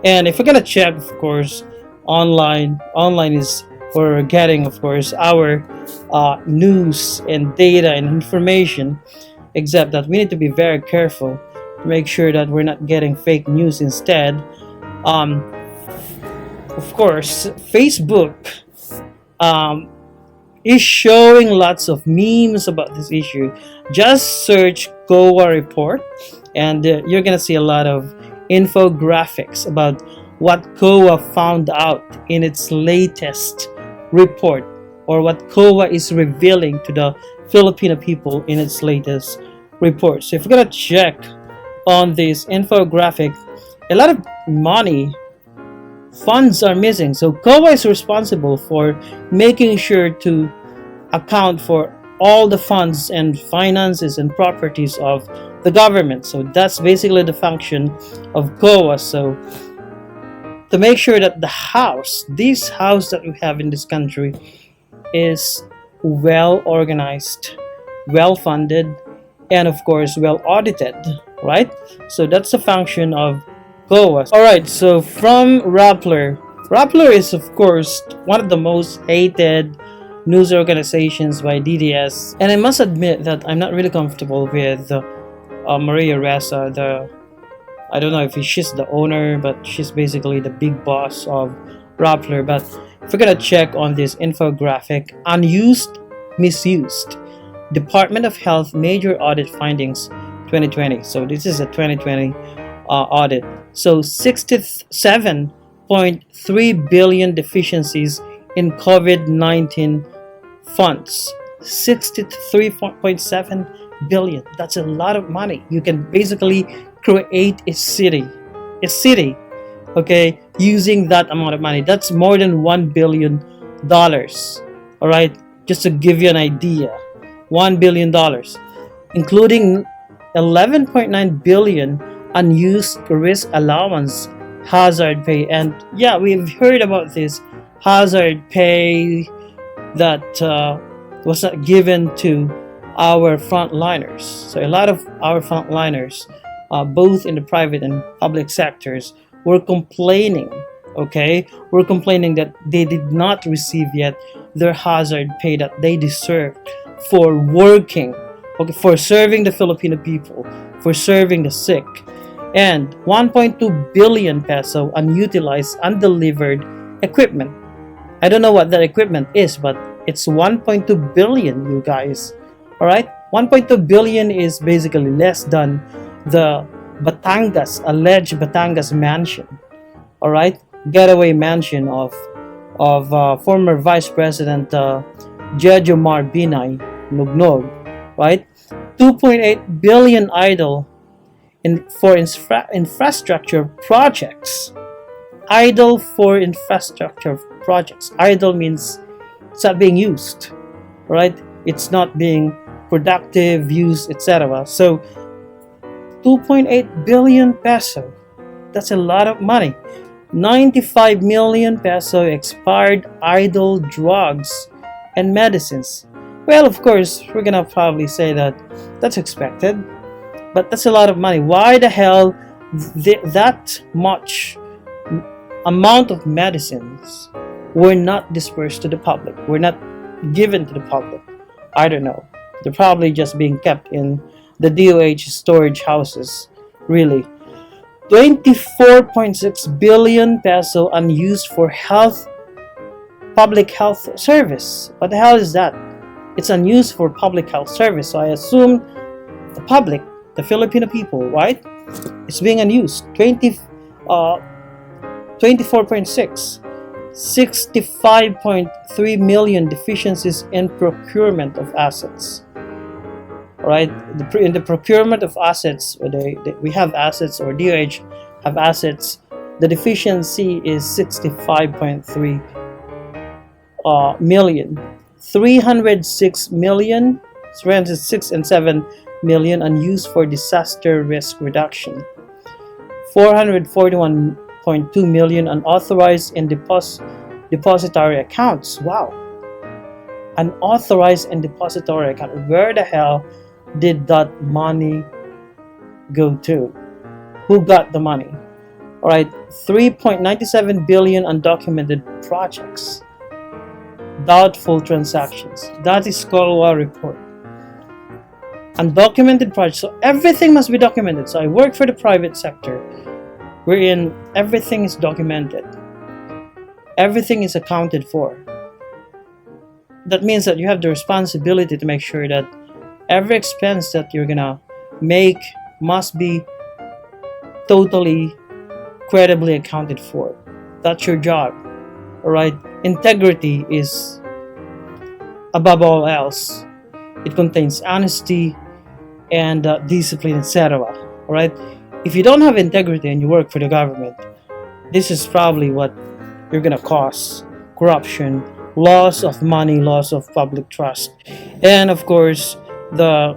And if we're gonna check, of course, online is where we're getting, of course, our news and data and information. Except that we need to be very careful to make sure that we're not getting fake news instead. Um, of course, Facebook um, is showing lots of memes about this issue. Just search COA report, and you're gonna see a lot of infographics about what COA found out in its latest report, or what COA is revealing to the Filipino people in its latest report. So if you're gonna check on this infographic, a lot of money funds are missing. So COA is responsible for making sure to account for all the funds and finances and properties of the government. So that's basically the function of COA. So to make sure that this house that we have in this country is well organized, well funded, and of course well audited, right? So that's the function of COA. Alright, so from Rappler is of course one of the most hated news organizations by DDS, and I must admit that I'm not really comfortable with Maria Ressa. I don't know if she's the owner, but she's basically the big boss of Rappler. But if we're gonna check on this infographic, unused, misused, Department of Health major audit findings 2020. So this is a 2020 audit. So 67.3 billion deficiencies in COVID-19 funds. 63.7 billion. That's a lot of money. You can basically create a city, okay, using that amount of money. That's more than $1 billion. All right, just to give you an idea, $1 billion, including 11.9 billion unused risk allowance hazard pay. And yeah, we've heard about this hazard pay that was not given to our frontliners. So a lot of our frontliners, both in the private and public sectors, were complaining, we're complaining that they did not receive yet their hazard pay that they deserve for working, for serving the Filipino people, for serving the sick. And 1.2 billion peso unutilized, undelivered equipment. I don't know what that equipment is, but it's 1.2 billion, you guys. All right, 1.2 billion is basically less than the alleged Batangas mansion. All right, getaway mansion of former Vice President Jejo Mar Binay Nugnog, right? 2.8 billion idle for infrastructure projects. Idle for infrastructure projects. Idle means it's not being used, right? It's not being productive, used, etc. So 2.8 billion peso. That's a lot of money. 95 million peso expired idle drugs and medicines. Well, of course, we're gonna probably say that that's expected, but that's a lot of money. Why the hell that much amount of medicines were not dispersed to the public, were not given to the public? I don't know. They're probably just being kept in the DOH storage houses, really. 24.6 billion peso unused for public health service. What the hell is that? It's unused for public health service. So I assume the public, the Filipino people, right? It's being unused. 24.6. 65.3 million deficiencies in procurement of assets. Right? In the procurement of assets, we have assets, or DOH have assets, the deficiency is 65.3 million. 306 million, 306 and 7 million unused for disaster risk reduction. 441.2 million unauthorized in depository accounts. Wow. Unauthorized in depository account. Where the hell did that money go to? Who got the money? All right, 3.97 billion undocumented projects, doubtful transactions. That is COA report. Undocumented projects. So everything must be documented. So I work for the private sector, wherein everything is documented. Everything is accounted for. That means that you have the responsibility to make sure that every expense that you're gonna make must be totally credibly accounted for. That's your job. Alright? Integrity is above all else. It contains honesty and discipline, etc. Alright? If you don't have integrity and you work for the government, this is probably what you're gonna cause: corruption, loss of money, loss of public trust, and of course the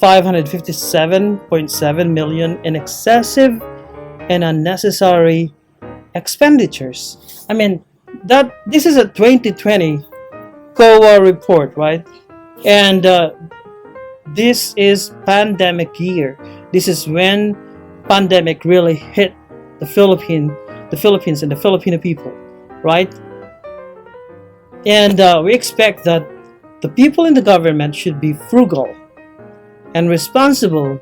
557.7 million in excessive and unnecessary expenditures. I mean, that this is a 2020 COA report, right? And this is pandemic year. This is when pandemic really hit the Philippines and the Filipino people, right? And we expect that the people in the government should be frugal and responsible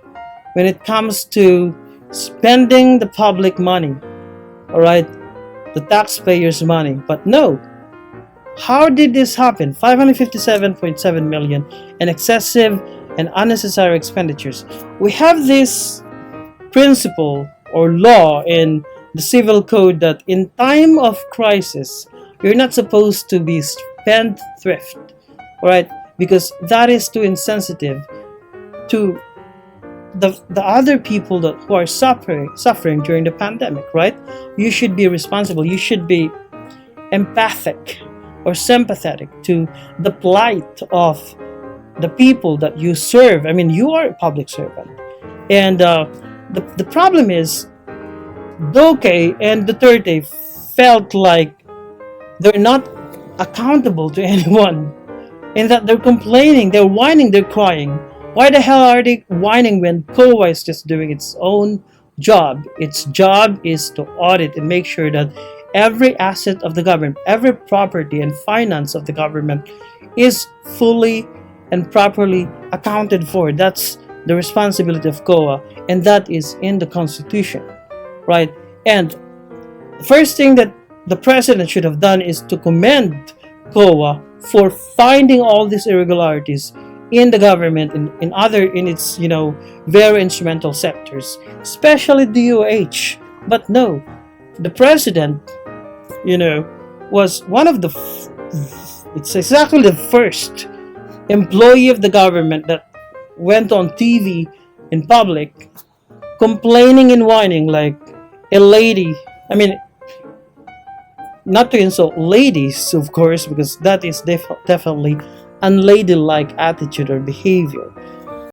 when it comes to spending the public money, all right, the taxpayers' money. But no, how did this happen? 557.7 million in excessive and unnecessary expenditures. We have this principle or law in the civil code that in time of crisis, you're not supposed to be spendthrift, all right, because that is too insensitive to the other people who are suffering during the pandemic, right? You should be responsible. You should be empathic or sympathetic to the plight of the people that you serve. I mean, you are a public servant. And the problem is, Duque and Duterte felt like they're not accountable to anyone, and that they're complaining, they're whining, they're crying. Why the hell are they whining when COA is just doing its own job? Its job is to audit and make sure that every asset of the government, every property and finance of the government is fully and properly accounted for. That's the responsibility of COA, and that is in the Constitution, right? And the first thing that the president should have done is to commend COA for finding all these irregularities in the government, in its very instrumental sectors, especially DOH. But no, the president was one of the it's exactly the first employee of the government that went on TV in public complaining and whining like a lady. I mean, not to insult ladies, of course, because that is definitely unladylike attitude or behavior.